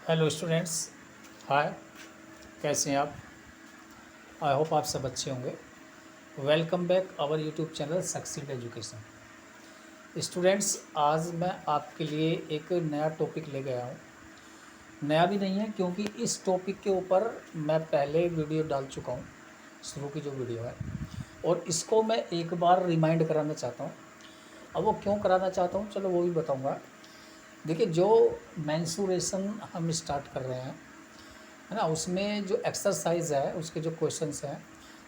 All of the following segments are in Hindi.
Hello students. हाय, कैसे हैं आप? आई होप आप सब अच्छे होंगे। Welcome back our YouTube channel succeed education. Students, आज मैं आपके लिए एक नया टॉपिक ले गया हूँ। नया भी नहीं है क्योंकि इस टॉपिक के ऊपर मैं पहले वीडियो डाल चुका हूँ, शुरू की जो वीडियो है, और इसको मैं एक बार रिमाइंड कराना चाहता हूँ। अब वो क्यों कराना चाहता हूँ, चलो वो भी बताऊँगा। देखिए, जो मेंसुरेशन हम स्टार्ट कर रहे हैं, है ना, उसमें जो एक्सरसाइज है, उसके जो क्वेश्चंस हैं,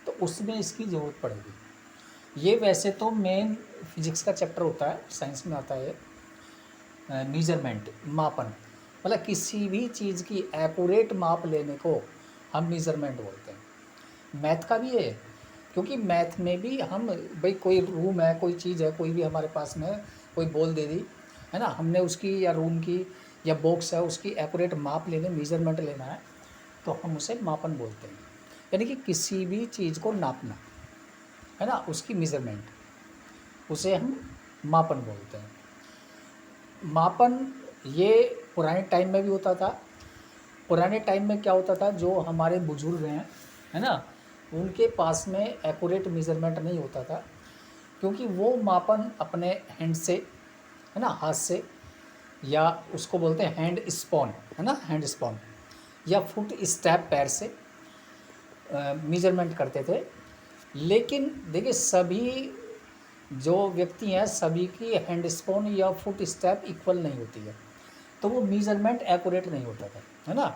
तो उसमें इसकी ज़रूरत पड़ेगी। ये वैसे तो मेन फिजिक्स का चैप्टर होता है, साइंस में आता है मीज़रमेंट, मापन। मतलब किसी भी चीज़ की एक्यूरेट माप लेने को हम मीज़रमेंट बोलते हैं। मैथ का भी है, क्योंकि मैथ में भी हम भाई कोई रूम है, कोई चीज़ है, कोई भी हमारे पास में कोई बॉल दे दी, है ना, हमने उसकी या रूम की या बॉक्स है उसकी एक्यूरेट माप लेने, मीज़रमेंट लेना है, तो हम उसे मापन बोलते हैं। यानी कि किसी भी चीज़ को नापना, है ना, उसकी मेज़रमेंट, उसे हम मापन बोलते हैं। मापन ये पुराने टाइम में भी होता था। पुराने टाइम में क्या होता था, जो हमारे बुजुर्ग हैं, है ना, उनके पास में एक्यूरेट मेज़रमेंट नहीं होता था, क्योंकि वो मापन अपने हैंड से, है ना, हाथ से, या उसको बोलते हैं हैंड स्पॉन, है ना, हैंड स्पॉन, या फुट स्टेप, पैर से मेज़रमेंट करते थे। लेकिन देखिए, सभी जो व्यक्ति हैं, सभी की हैंड स्पॉन या फुट स्टेप इक्वल नहीं होती है, तो वो मेज़रमेंट एक्यूरेट नहीं होता था, है ना।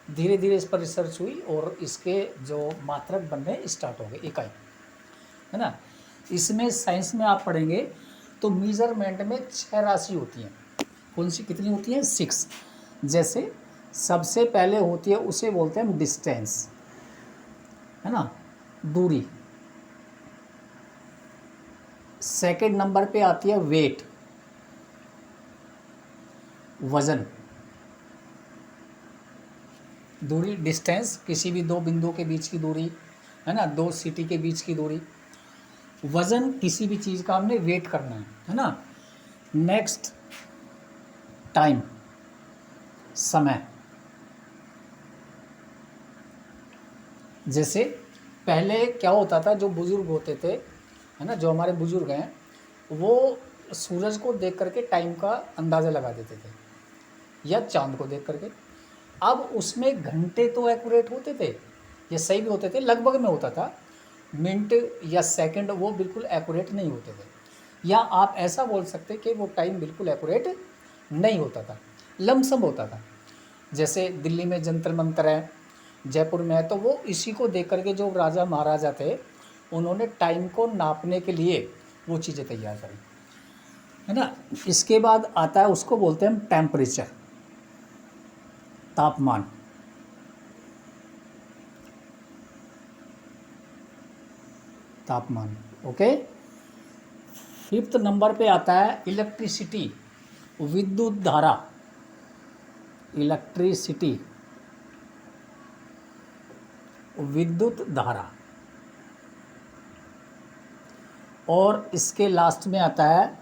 धीरे धीरे इस पर रिसर्च हुई और इसके जो मात्रक बनने स्टार्ट हो गए, इकाई, है ना। इसमें साइंस में आप पढ़ेंगे तो मेज़रमेंट में 6 राशि होती हैं। कौन सी, कितनी होती हैं? 6। जैसे सबसे पहले होती है, उसे बोलते हैं डिस्टेंस, है ना, दूरी। सेकंड नंबर पे आती है वेट, वजन। दूरी, डिस्टेंस, किसी भी दो बिंदुओं के बीच की दूरी, है ना, दो सिटी के बीच की दूरी। वजन, किसी भी चीज़ का हमने वेट करना है ना। नेक्स्ट, टाइम, समय। जैसे पहले क्या होता था, जो बुज़ुर्ग होते थे, है ना, जो हमारे बुज़ुर्ग हैं, वो सूरज को देख करके टाइम का अंदाज़ा लगा देते थे, या चाँद को देख करके। अब उसमें घंटे तो एक्यूरेट होते थे, ये सही भी होते थे, लगभग में होता था। मिनट या सेकंड वो बिल्कुल एक्यूरेट नहीं होते थे, या आप ऐसा बोल सकते कि वो टाइम बिल्कुल एक्यूरेट नहीं होता था, लमसम होता था। जैसे दिल्ली में जंतर मंतर है, जयपुर में है, तो वो इसी को देख करके जो राजा महाराजा थे, उन्होंने टाइम को नापने के लिए वो चीज़ें तैयार करी, है ना। इसके बाद आता है, उसको बोलते हैं हम टेम्परेचर, तापमान। तापमान, ओके। फिफ्थ नंबर पे आता है इलेक्ट्रिसिटी, विद्युत धारा, इलेक्ट्रिसिटी, विद्युत धारा। और इसके लास्ट में आता है,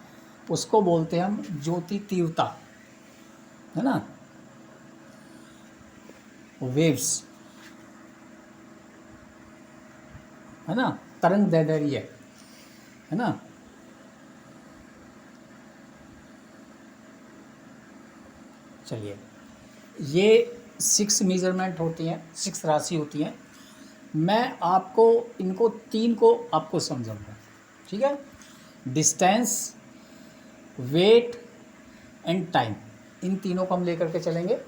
उसको बोलते हैं हम ज्योति तीव्रता, है ना, वेव्स, है ना, तरंग दैर्ध्य, है ना। चलिए, ये 6 मेजरमेंट होती हैं, 6 राशि होती हैं। मैं आपको इनको 3 को आपको समझाऊंगा, ठीक है। डिस्टेंस, वेट एंड टाइम, इन तीनों को हम लेकर के चलेंगे,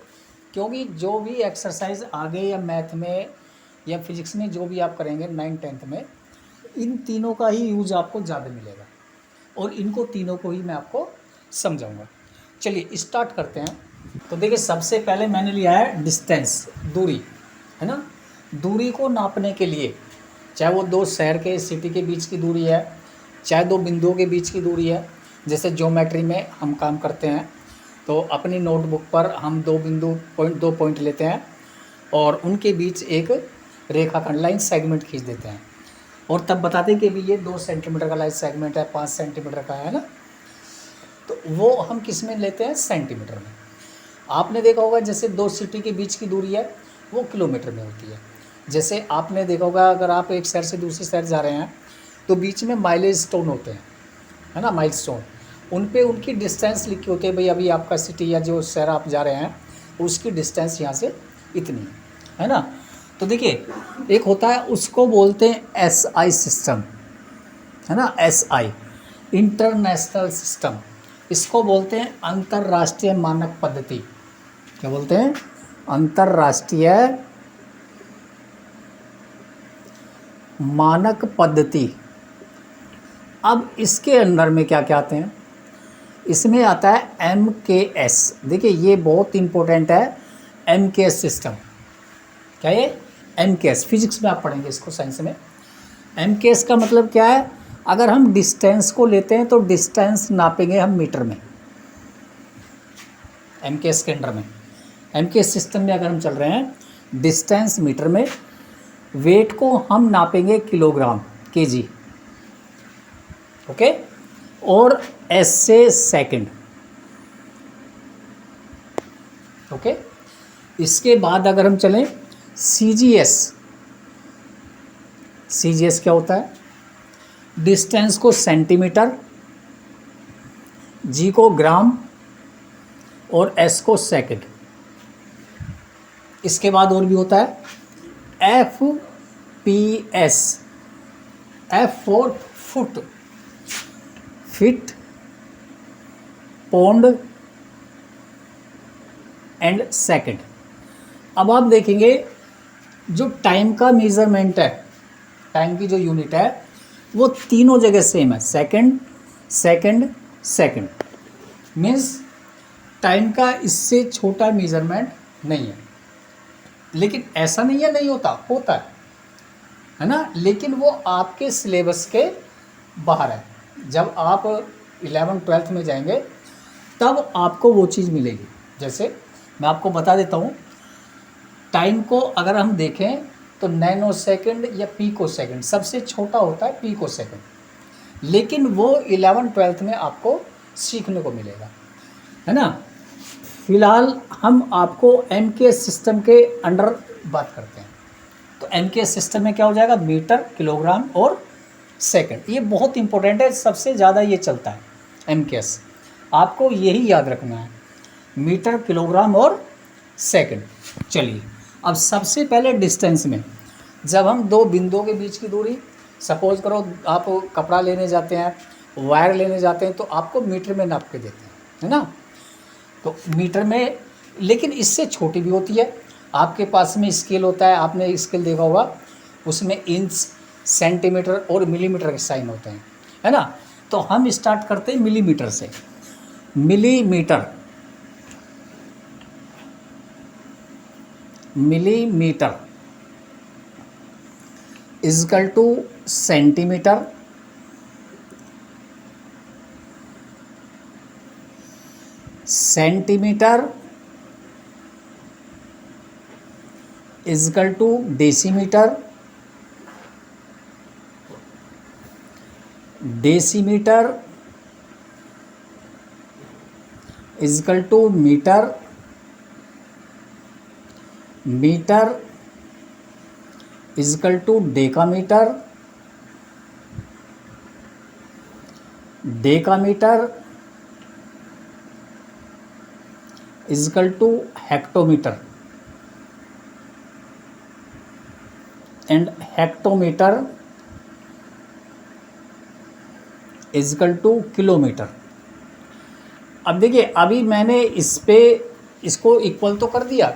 क्योंकि जो भी एक्सरसाइज आगे या मैथ में या फिजिक्स में जो भी आप करेंगे 9th-10th में, इन तीनों का ही यूज आपको ज़्यादा मिलेगा, और इनको तीनों को ही मैं आपको समझाऊंगा। चलिए स्टार्ट करते हैं। तो देखिए, सबसे पहले मैंने लिया है डिस्टेंस, दूरी, है ना। दूरी को नापने के लिए, चाहे वो दो शहर के, सिटी के बीच की दूरी है, चाहे दो बिंदुओं के बीच की दूरी है। जैसे ज्योमेट्री में हम काम करते हैं, तो अपनी नोटबुक पर हम दो पॉइंट लेते हैं और उनके बीच एक रेखाखंड, लाइन सेगमेंट खींच देते हैं, और तब बताते हैं कि भी ये 2 सेंटीमीटर का लाइन सेगमेंट है, 5 सेंटीमीटर का है ना। तो वो हम किस में लेते हैं? सेंटीमीटर में। आपने देखा होगा जैसे दो सिटी के बीच की दूरी है वो किलोमीटर में होती है। जैसे आपने देखा होगा अगर आप एक शहर से दूसरे शहर जा रहे हैं तो बीच में माइलेज स्टोन होते हैं, है ना, माइल स्टोन। उन पे उनकी डिस्टेंस लिखी होती है, भाई अभी आपका सिटी या जो शहर आप जा रहे हैं उसकी डिस्टेंस यहाँ से इतनी है ना। तो देखिए एक होता है उसको बोलते हैं SI सिस्टम, है ना, SI इंटरनेशनल सिस्टम। इसको बोलते हैं अंतर्राष्ट्रीय मानक पद्धति। क्या बोलते हैं? अंतर्राष्ट्रीय मानक पद्धति। अब इसके अंदर में क्या क्या आते हैं? इसमें आता है MKS। देखिए ये बहुत इंपॉर्टेंट है, MKS सिस्टम। क्या ये? MKS फिजिक्स में आप पढ़ेंगे इसको, साइंस में। MKS का मतलब क्या है? अगर हम डिस्टेंस को लेते हैं तो डिस्टेंस नापेंगे हम मीटर में, MKS के अंडर में। MKS सिस्टम में अगर हम चल रहे हैं डिस्टेंस मीटर में, वेट को हम नापेंगे किलोग्राम, kg, ओके, और S से सेकंड, ओके। इसके बाद अगर हम चलें CGS, CGS क्या होता है? डिस्टेंस को सेंटीमीटर, G को ग्राम और S को सेकंड। इसके बाद और भी होता है FPS, F for foot, feet, pound and second. अब आप देखेंगे जो टाइम का मेजरमेंट है, टाइम की जो यूनिट है वो तीनों जगह सेम है, second second second. Means time का इससे छोटा मेजरमेंट नहीं है। लेकिन ऐसा नहीं है नहीं होता, होता है ना, लेकिन वो आपके सिलेबस के बाहर है। जब आप 11th-12th में जाएंगे तब आपको वो चीज़ मिलेगी। जैसे मैं आपको बता देता हूँ, टाइम को अगर हम देखें तो नैनो सेकंड या पीको सेकंड, सबसे छोटा होता है पीको सेकंड, लेकिन वो 11th-12th में आपको सीखने को मिलेगा, है ना। फिलहाल हम आपको MKS सिस्टम के अंडर बात करते हैं। तो MKS सिस्टम में क्या हो जाएगा? मीटर, किलोग्राम और सेकंड। ये बहुत इंपॉर्टेंट है, सबसे ज़्यादा ये चलता है MKS। आपको यही याद रखना है, मीटर, किलोग्राम और सेकंड। चलिए अब सबसे पहले डिस्टेंस में, जब हम दो बिंदुओं के बीच की दूरी, सपोज करो आप कपड़ा लेने जाते हैं, वायर लेने जाते हैं, तो आपको मीटर में नाप के देते हैं, है ना। तो मीटर में, लेकिन इससे छोटी भी होती है। आपके पास में स्केल होता है, आपने स्केल देखा होगा, उसमें इंच, सेंटीमीटर और मिलीमीटर के साइन होते हैं, है ना। तो हम स्टार्ट करते हैं मिलीमीटर से। Millimetre, millimetre is equal to centimetre, centimetre is equal to decimetre, decimetre is equal to metre, metre is equal to decametre, decametre is equal to hectometre, and hectometre is equal to kilometre. अब देखिए अभी मैंने इस पे इसको इक्वल तो कर दिया,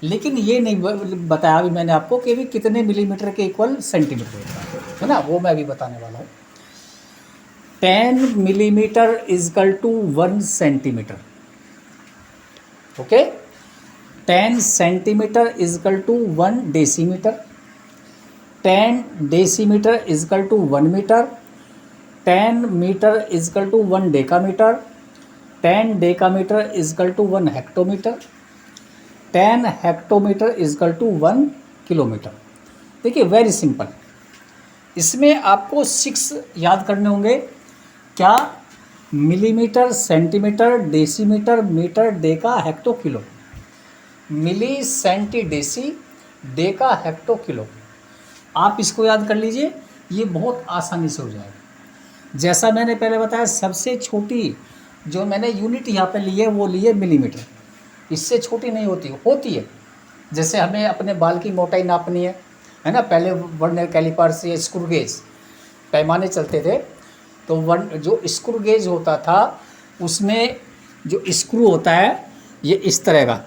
लेकिन ये नहीं बताया अभी मैंने आपको कि भी कितने मिलीमीटर के इक्वल सेंटीमीटर होता है ना, वो मैं अभी बताने वाला हूँ। 10 millimetre is equal to 1 centimetre, okay. 10 centimetre is equal to 1 decimetre, 10 decimetre is equal to 1 metre, 10 metre is equal to 1 decametre, 10 decametre is equal to 1 hectometre, 10 hectometre is equal to 1 kilometre. देखिए वेरी सिंपल। इसमें आपको 6 याद करने होंगे। क्या? Millimetre, centimetre, decimetre, metre, deca, hecto, kilo. Milli, centi, deci, deca, hecto, kilo. आप इसको याद कर लीजिए, ये बहुत आसानी से हो जाएगा। जैसा मैंने पहले बताया, सबसे छोटी जो मैंने यूनिट यहाँ पे ली है वो ली है मिलीमीटर, इससे छोटी नहीं होती है। जैसे हमें अपने बाल की मोटाई नापनी है ना, पहले वर्नियर कैलिपर से स्क्रू गेज पैमाने चलते थे, तो जो स्क्रू गेज होता था उसमें जो स्क्रू होता है ये इस तरह का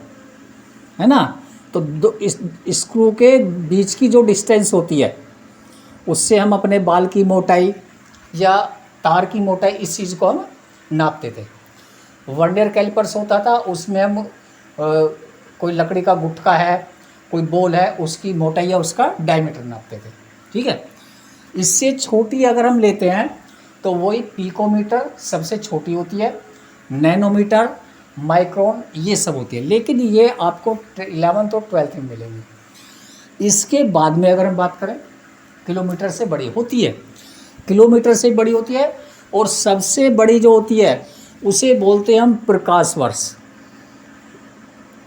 है ना, तो इस स्क्रू के बीच की जो डिस्टेंस होती है उससे हम अपने बाल की मोटाई या तार की मोटाई, इस चीज़ को हम नापते थे। वर्नियर कैलिपर्स होता था, उसमें हम कोई लकड़ी का गुटका है, कोई बोल है, उसकी मोटाई या उसका डायमीटर नापते थे। ठीक है, इससे छोटी अगर हम लेते हैं तो वही पिकोमीटर सबसे छोटी होती है, नैनोमीटर, माइक्रोन, ये सब होती है, लेकिन ये आपको 11th और 12th में मिलेंगी। इसके बाद में अगर हम बात करें, किलोमीटर से बड़ी होती है, किलोमीटर से बड़ी होती है, और सबसे बड़ी जो होती है उसे बोलते हैं हम प्रकाश वर्ष।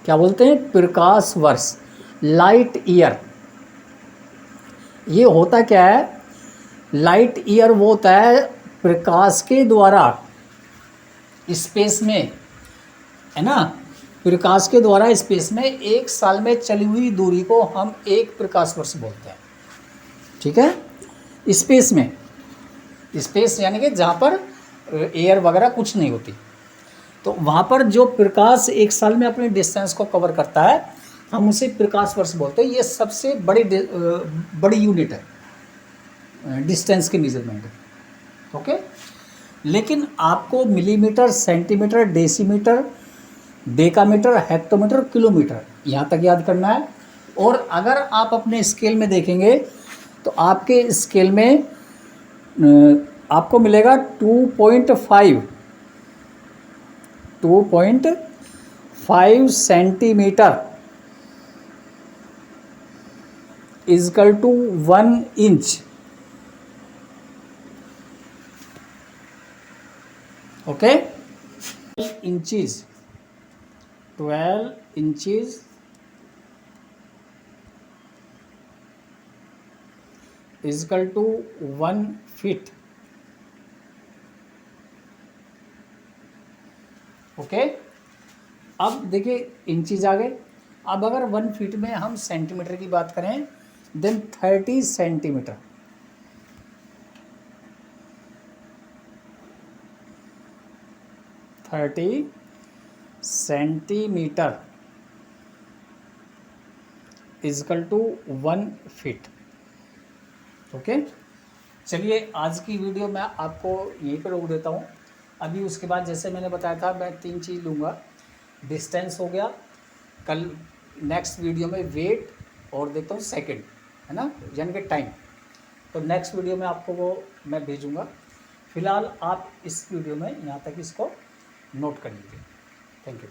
क्या बोलते हैं? प्रकाश वर्ष, लाइट ईयर। ये होता क्या है? लाइट ईयर वो होता है प्रकाश के द्वारा स्पेस में, है ना, प्रकाश के द्वारा स्पेस में एक साल में चली हुई दूरी को हम एक प्रकाश वर्ष बोलते हैं। ठीक है, स्पेस में, स्पेस यानी कि जहाँ पर एयर वगैरह कुछ नहीं होती, तो वहाँ पर जो प्रकाश एक साल में अपने डिस्टेंस को कवर करता है हम उसे प्रकाश वर्ष बोलते हैं। ये सबसे बड़ी यूनिट है डिस्टेंस की मेजरमेंट। ओके, लेकिन आपको millimetre, centimetre, decimetre, decametre, hectometre, kilometre यहाँ तक याद करना है। और अगर आप अपने स्केल में देखेंगे तो आपके स्केल में आपको मिलेगा 2.5 centimetre is equal to 1 inch. Okay, 12 inches equal to 1 feet. Okay, अब देखिए इंचेस आ गए। अब अगर 1 फीट में हम सेंटीमीटर की बात करें, then 30 centimetre. Centimetre is equal to 1 feet. Okay, चलिए आज की वीडियो मैं आपको यहीं पर रोक देता हूँ। अभी उसके बाद जैसे मैंने बताया था मैं 3 चीज़ लूँगा। डिस्टेंस हो गया, कल नेक्स्ट वीडियो में वेट, और देखता हूँ सेकंड, है ना, यानी कि टाइम। तो नेक्स्ट वीडियो में आपको वो मैं भेजूँगा। फिलहाल आप इस वीडियो में यहाँ तक इसको नोट कर लीजिए। Thank you.